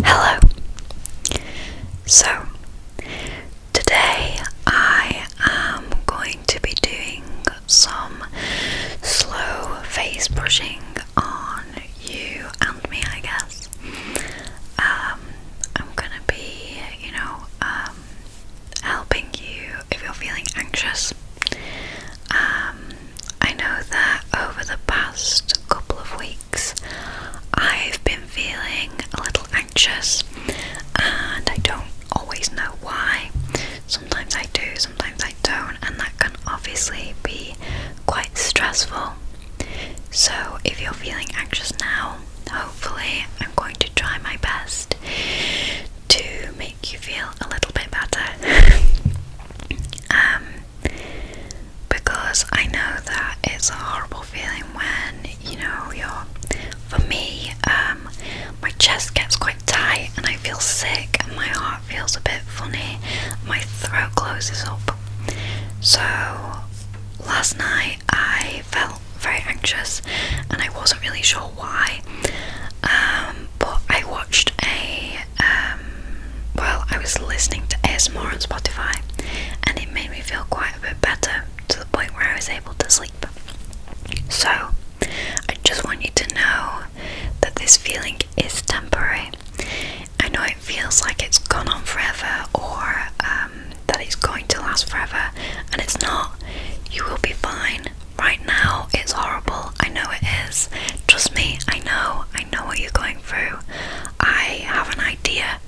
Hello. So, today I am going to be doing some slow face brushing on you and me, I guess. I'm gonna be, helping you if you're feeling anxious. I know that over the past couple of weeks I've been feeling a little anxious, and I don't always know why. Sometimes I do, sometimes I don't, and that can obviously be quite stressful. So if you're feeling anxious now, hopefully I'm going to try my best to make you feel a little bit better. Because I know that it's a horrible feeling when, for me, my chest gets quite tight and I feel sick and my heart feels a bit funny, my throat closes up. So last night I felt very anxious and I wasn't really sure why, but I watched I was listening to ASMR on Spotify, and it made me feel quite a bit better, to the point where I was able to sleep. So I just want you to know that this feeling is temporary. I know it feels like it's gone on forever, or that it's going to last forever, and it's not. You will be fine. Right now it's horrible, I know it is. Trust me, I know what you're going through. I have an idea.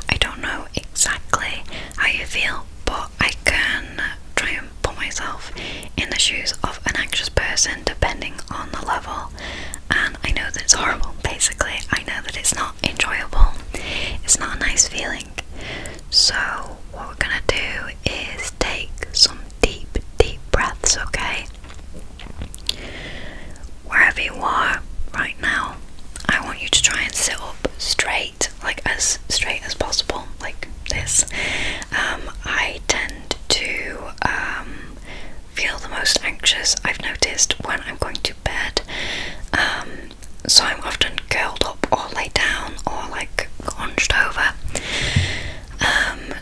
I don't know exactly how you feel, but I can try and put myself in the shoes of an anxious person depending on the level, and I know that it's horrible. Basically, I know that it's not enjoyable. It's not a nice feeling. So what we're gonna do is take some deep breaths, okay? Wherever you are right now, I want you to try and sit up straight, like as straight as possible, like this. I tend to feel the most anxious, I've noticed, when I'm going to bed. So I'm often curled up or laid down or like hunched over.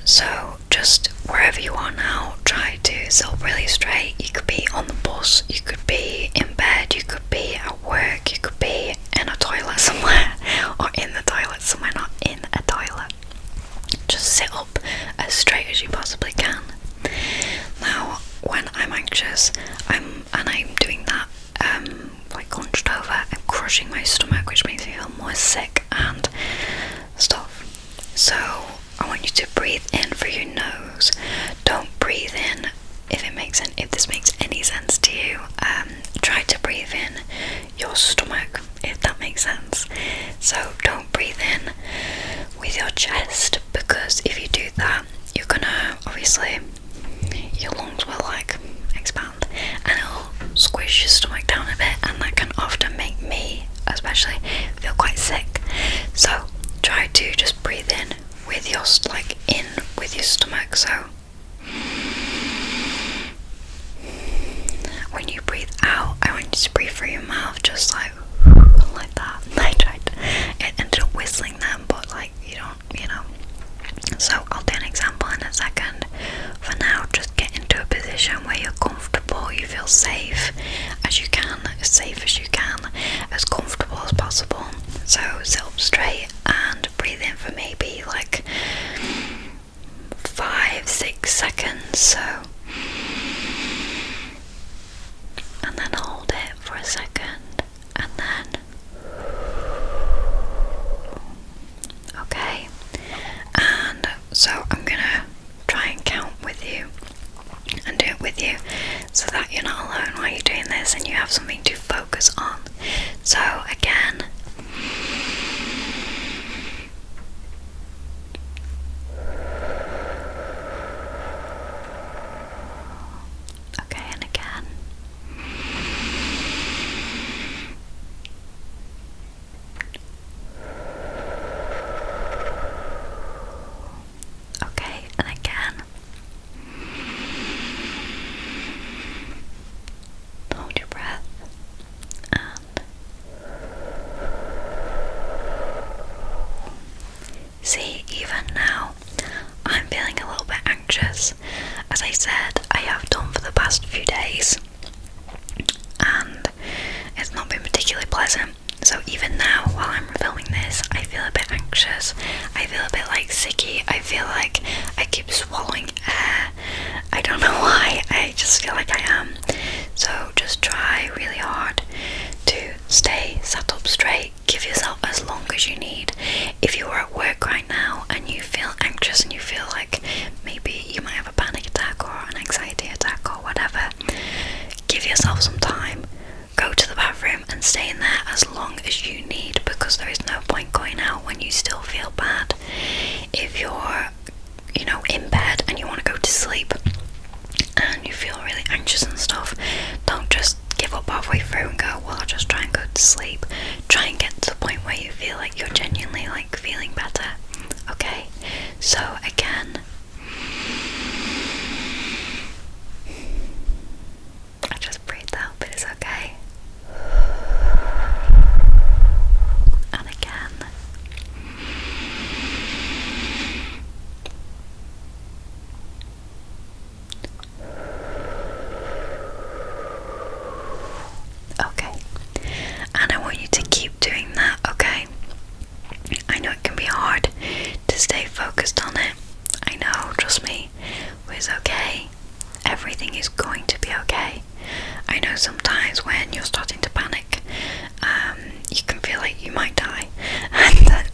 So just wherever you are now, try to sit up really straight. You could be on the bus, you could be in bed, you could be at work, you could be in a toilet somewhere, or in the toilet somewhere, not in a toilet. Just sit up as straight as you possibly can. Now, when I'm anxious, I'm doing that, like hunched over, I'm crushing my stomach, which makes me feel more sick and stuff. So I want you to breathe in through your nose. Don't breathe in, if this makes any sense to you, try to breathe in your stomach, if that makes sense. So don't breathe in with your chest, because if you do that, you're gonna, obviously, your lungs will like expand and it'll squish your stomach down a bit, and that can often make me especially feel quite sick. So try to just breathe in with your stomach. So when you breathe out, I want you to breathe through your mouth, just like that. I tried. It ended up whistling then, but like you don't. So I'll do an example in a second. For now, just get into a position where you're comfortable, you feel safe as you can, as comfortable as possible. So sit up straight and breathe in for maybe like 5-6 seconds. So, and then hold it for a second, and then See, even now, I'm feeling a little bit anxious. As I said, I have done for the past few days, and it's not been particularly pleasant. So even now, while I'm filming this, I feel a bit anxious. I feel a bit like sicky. I feel like I keep swallowing air. I don't know why, I just feel like I am. So just try really hard to stay sat up straight. Give yourself as long as you need. If you are at work right now and you feel anxious and you feel like maybe you might have a panic attack or an anxiety attack or whatever, give yourself some time. Go to the bathroom and stay in there as long as you need, because there is no point going out when you still feel bad. If you're, in bed and you want to go to sleep and you feel really anxious and stuff, don't just give up halfway through and go, well, I'll just try and go to sleep. Try and get to the point where you feel like you're genuinely feeling better. Okay, so again, I just breathed out, but it's okay. And again. Okay, and I want you to keep doing that, okay? I know it can be hard to stay focused on it. I know, trust me, but it's okay. Everything is going to be okay. I know sometimes when you're starting to panic, you can feel like you might die. And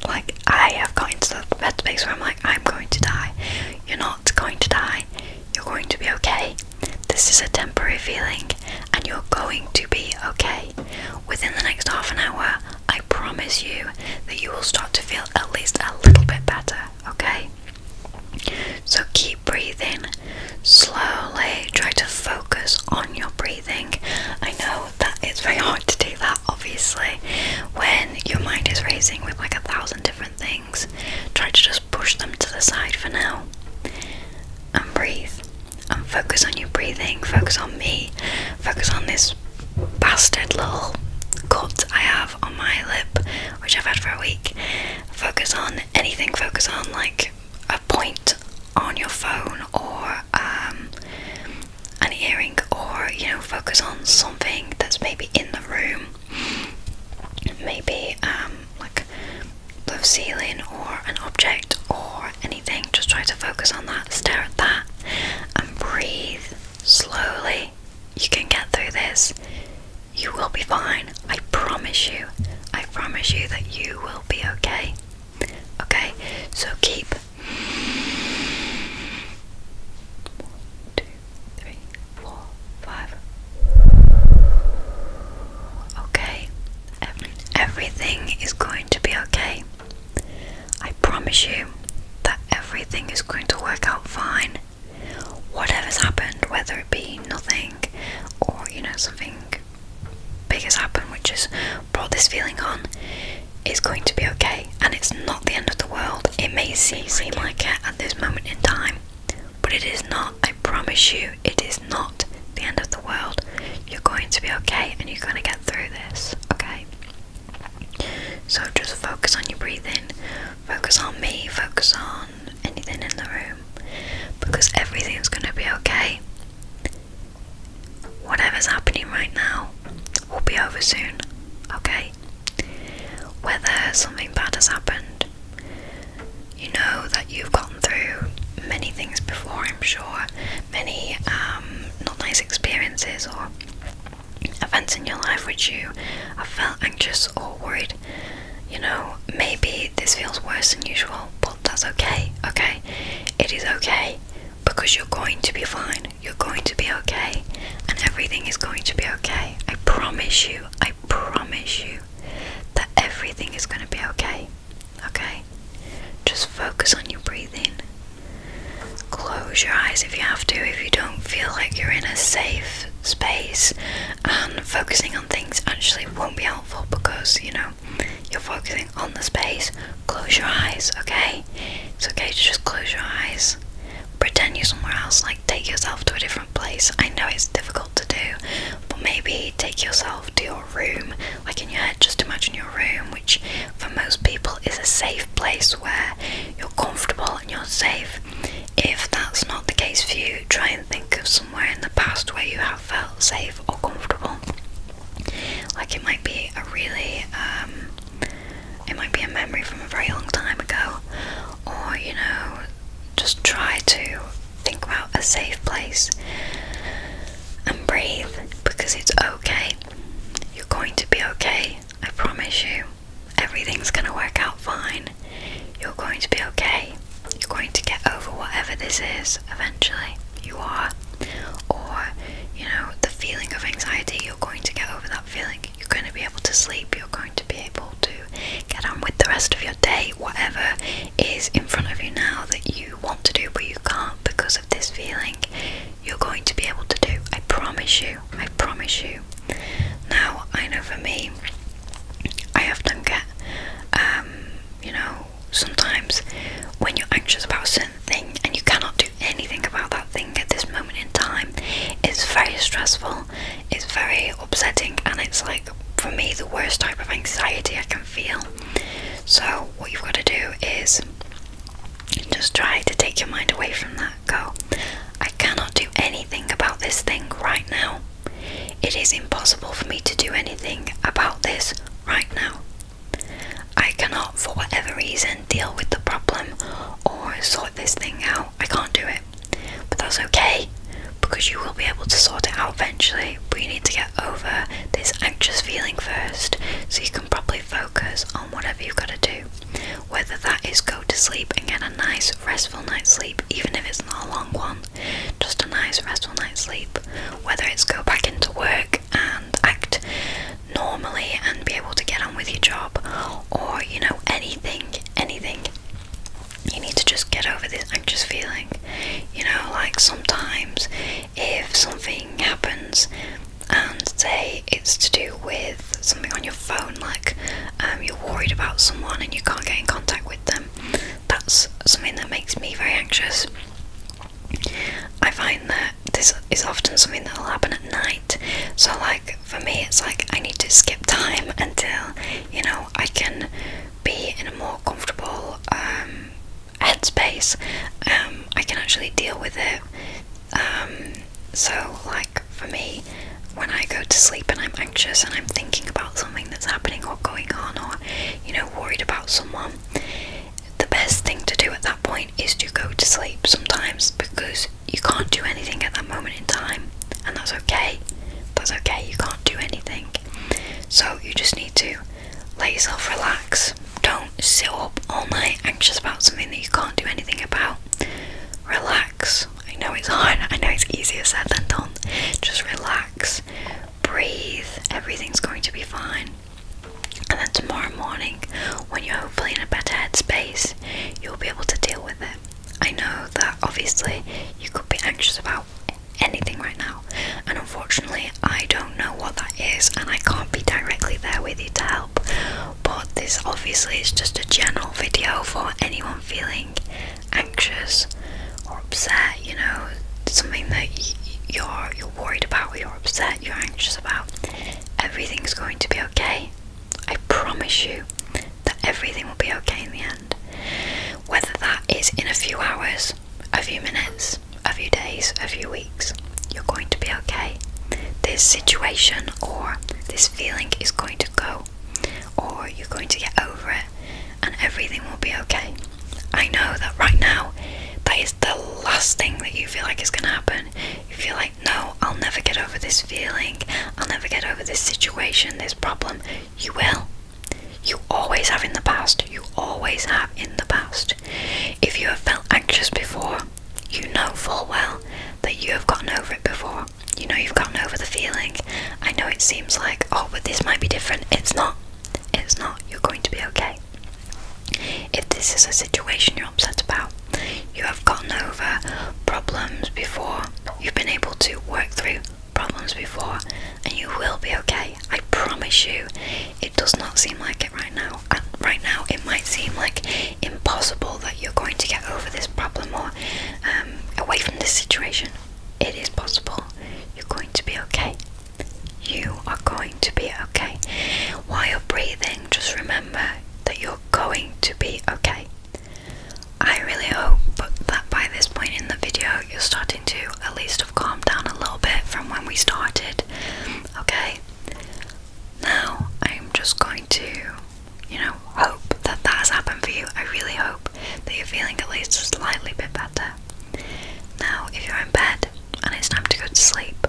I have got into the headspace where I'm like, I'm going to die. You're not going to die. You're going to be okay. This is a temporary feeling, and you're going to be okay. Within the next half an hour, I promise you that you will start to feel at least a little bit better, okay? So keep breathing slowly. Try to focus on your breathing. I know that it's very hard to do that, obviously, when your mind is racing with 1,000 different things. Try to just push them to the side for now and breathe. And focus on your breathing. Focus on me. Focus on this bastard little cut I have on my lip, which I've had for a week. Focus on anything. Focus on a point on your phone, or an earring, or focus on something that's maybe in the room, maybe the ceiling, or an object, or anything. Just try to focus on that, stare at that, and breathe slowly. You can get through this. You will be fine. I promise you. I promise you that you will be okay. Okay, so keep 1, 2, 3, 4, 5. Okay, everything is going to be okay. I promise you that everything is going to work out fine. Whatever's happened, whether it be nothing or something big has happened which has brought this feeling on, is going to be okay, and it's not the end of the world. It may seem like it at this moment in time, but it is not. I promise you, it is not the end of the world. You're going to be okay, and you're going to get through this, okay? So just focus on your breathing, focus on me, focus on anything in the room, because everything's going to be okay. Whatever's happening right now will be over soon, okay? Whether something bad has happened, you know that you've gotten through many things before, I'm sure, many not nice experiences or events in your life which you have felt anxious or worried. Maybe this feels worse than usual, but that's okay, okay? It is okay, because you're going to be fine. You're going to be okay, and everything is going to be okay. I promise you that everything is going to be okay, okay? Just focus on your breathing. Close your eyes if you have to, if you don't feel like you're in a safe space, and focusing on things actually won't be helpful because, you're focusing on the space. Close your eyes, okay? It's okay to just close your eyes. Pretend you're somewhere else, take yourself to a different place. I know it's difficult to do, but maybe take yourself to your room, in your head, just imagine your room, which for most people is a safe place where rises eventually. You are. Or, you know, the feeling of anxiety, you're going to get over that feeling. You're going to be able to sleep. You're going to be able to get on with the rest of your day. Whatever is in front of you now that you want to do but you can't because of this feeling, you're going to be able to do. I promise you. I promise you. Now, I know for me, I often get, you know, sometimes when you're anxious about a certain thing and you cannot do anything about that thing at this moment in time, it's very stressful, it's very upsetting, and it's like, for me, the worst type of anxiety I can feel. So what you've got to do is just try to take your mind away from that. Go, I cannot do anything about this thing right now. It is impossible for me to do anything about this right now. I cannot, for whatever reason, deal with the problem or sort this thing out. I can't do it. But that's okay, because you will be able to sort it out eventually. But you need to get over this anxious feeling first, so you can properly focus on whatever you've got to do. Whether that is go to sleep and get a nice restful night's sleep, even if it's not a long one, just a nice restful night's sleep. Whether it's go back into work and act normally and be able to get on with your job, or, you know, anything. You need to just get over this anxious feeling. You know, like sometimes if something happens and say it's to do with something on your phone, like you're worried about someone and you can't get in contact with them, that's something that makes me very anxious. I find that this is often something that will happen at night. So like for me, it's like I need to skip time until, you know, I can be in a more comfortable headspace. I can actually deal with it. So like for me, when I go to sleep and I'm anxious and I'm thinking about something that's happening or going on, or, you know, worried about someone, the best thing to do at that point is to go to sleep sometimes, because you can't do anything at that moment in time, and that's okay. That's okay, you can't do anything. So you just need to let yourself relax. Don't sit up all night anxious about something that you can't do anything about. Relax. I know it's hard, I know it's easier said than done. Just relax, breathe, everything's going to be fine. And then tomorrow morning, when you're hopefully in a better headspace, you'll be able to deal with it. I know that obviously you could be anxious about anything right now, and unfortunately I don't know what that is, and I can't be directly there with you to help. But this obviously is just a general video for anyone feeling anxious or upset, you know, something that you're worried about, or you're upset, you're anxious about. Everything's going to be okay. I promise you that everything will be okay in the end. Whether that is in a few hours, a few minutes, a few days, a few weeks, you're going to be okay. This situation or this feeling is going to go, or you're going to get over it, and everything will be okay. I know that right now, that is the last thing that you feel like is going to happen. You feel like, no, I'll never get over this feeling, I'll never get over this situation, this problem. You will. You always have in the past. You always have in the past. If you have felt anxious before, you know full well that you have gotten over it before. You know you've gotten over the feeling. I know it seems like, oh, but this might be different. It's not. It's not. You're going to be okay. If this is a situation you're upset about, you have gotten over problems before. You've been able to work through problems before, and you will be okay. I promise you. It does not seem like it right now. Right now it might seem like impossible that you're going to get over this problem or away from this situation. It is possible. You're going to be okay. You are going to be okay. While you're breathing, just remember that you're going to be okay. I really hope that by this point in the video you're starting to at least have calmed down a little bit from when we started. Okay? Now I'm just going to, you know, hope that has happened for you. I really hope that you're feeling at least a slightly bit better. Now, if you're in bed and it's time to go to sleep,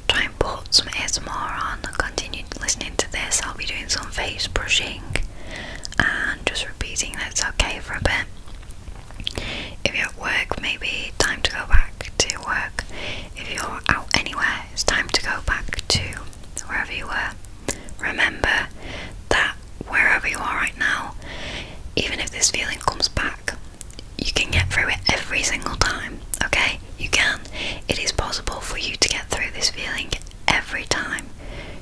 try and put some ASMR on, continue listening to this. I'll be doing some face brushing and just repeating that it's okay for a bit. If you're at work, maybe time to go back to work. If you're out anywhere, it's time to go back to wherever you were. Remember that wherever you are right now, even if this feeling comes back, you can get through it every single time, okay? You can. It is possible for you to get through this feeling every time.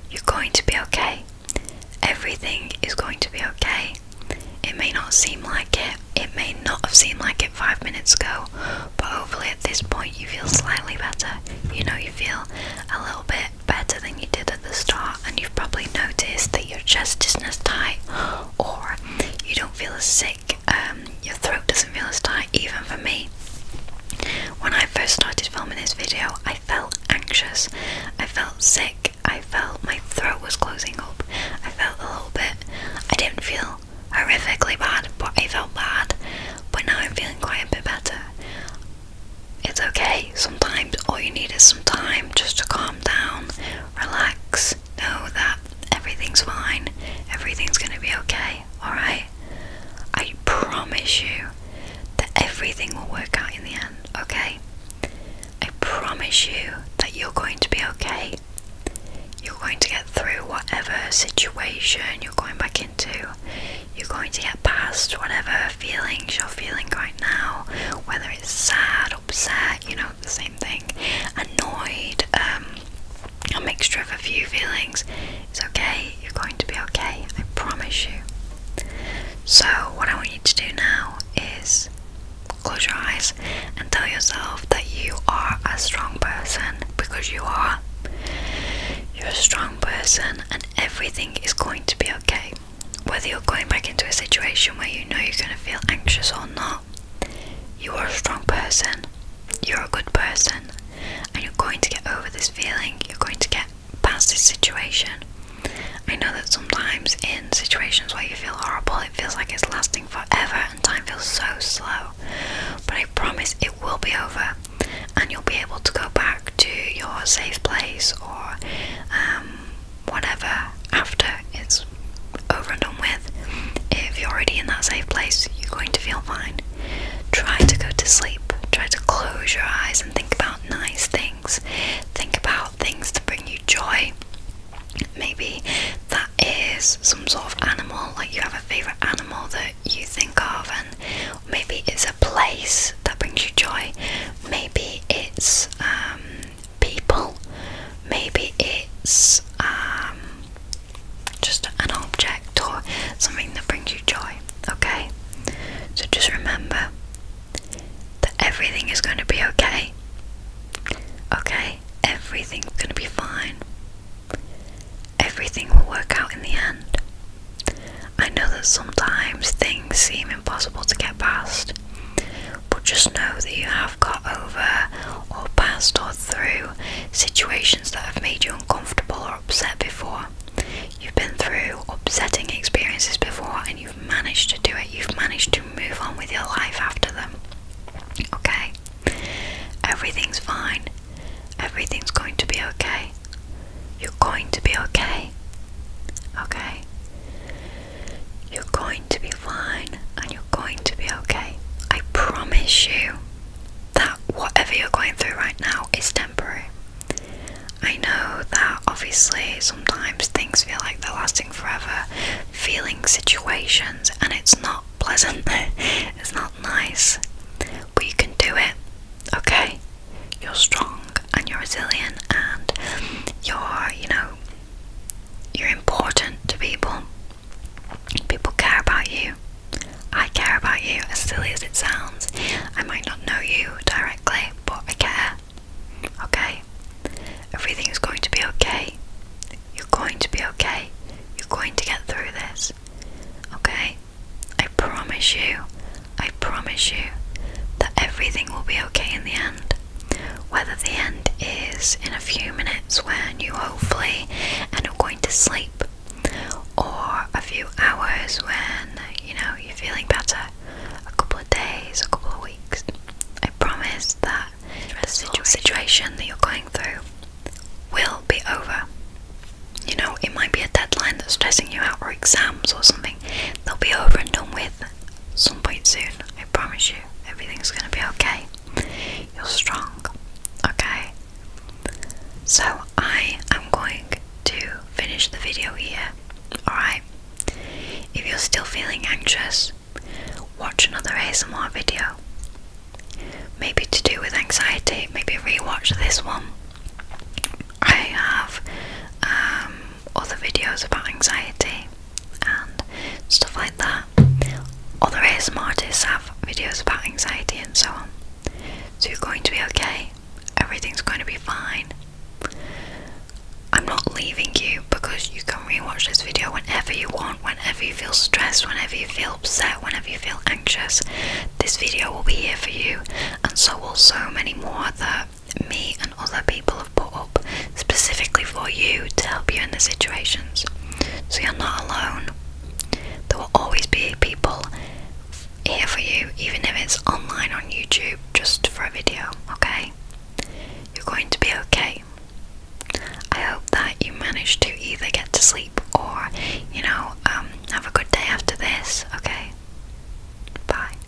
You're going to be okay. Everything is going to be okay. It may not seem like it. It may not have seemed like it 5 minutes ago, but hopefully at this point you feel slightly better. You know, you feel a little bit better than you did at the start, and you've probably noticed that your chest isn't as tight, or you don't feel as sick. Your throat doesn't feel as tight. Even for me, when I first started filming this video, I felt anxious, I felt sick, I felt my throat was closing up, I felt a little bit, I didn't feel horrifically bad, but I felt bad. But now I'm feeling quite a bit better. It's okay. Sometimes all you need is some time just to calm down, relax, know that everything's fine, everything's gonna be okay, alright? I promise you that everything will work out in the end, okay? I promise you that you're going to be okay. You're going to get through whatever situation you're going back into. You're going to get past whatever feelings you're feeling right now, whether it's sad, upset, you know, the same thing, annoyed, a mixture of a few feelings. It's okay. You're going to be okay. I promise you. So what I want you to do now is close your eyes and tell yourself that you are a strong person, because you are. You're a strong person and everything is going to be okay. Whether you're going back into a situation where you know you're going to feel anxious or not, you are a strong person. You're a good person, and you're going to get over this feeling. You're going to get past this situation. I know that sometimes in situations where you feel horrible, it feels like it's lasting forever and time feels so slow. But I promise it will be over, and you'll be able to go back to your safe place or whatever after it's over and done with. If you're already in that safe place, you're going to feel fine. Try to go to sleep. Try to close your eyes and think about nice things. Think about things to bring you joy. Maybe that is some sort of animal, like you have a favourite animal that you think of, and maybe it's a place that brings you joy. Maybe it's people. Maybe it's just an object or something that brings you joy, okay? So just remember that everything is going to be okay. Okay? Everything's going to be fine. Everything will work out in the end. I know that sometimes things seem impossible to get past, but just know that you have got over or past or through situations that have made you uncomfortable or upset before. You've been through upsetting experiences before and you've managed to do it. You've managed to move on with your life after them. Okay? Everything's fine. Everything's going to be okay. You're going to be okay. Okay? You're going to be fine and you're going to be okay. I promise you that whatever you're going through right now is temporary. I know that obviously sometimes things feel like they're lasting forever, feeling situations, and it's not pleasant, it's not nice, but you can do it, okay? You're strong and you're resilient and you're important to people. People care about you. I care about you, as silly as it sounds. I might not know you directly, but I care, okay? Everything is going to be okay. You're going to be okay. You're going to get through this, okay? I promise you that everything will be okay in the end. Whether the end is in a few minutes when you hopefully end up going to sleep, or a few hours when, you're feeling better, a couple of days, a couple of weeks. I promise that the situation that you're going through will be over. It might be a deadline that's stressing you out, or exams or something. They'll be over and done with some point soon. I promise you, everything's going to be video. Maybe to do with anxiety, maybe rewatch this one. I have other videos about anxiety and stuff like that. Other ASMR artists have videos about anxiety and so on. So you're going to be okay. Everything's going to be fine. I'm not leaving you, because you can rewatch this video whenever you want, whenever you feel stressed, whenever you feel upset, whenever you feel anxious. This video will be here for you, and so will so many more that me and other people have put up specifically for you to help you in the situations. So you're not alone. There will always be people here for you, even if it's online on YouTube just for a video, okay?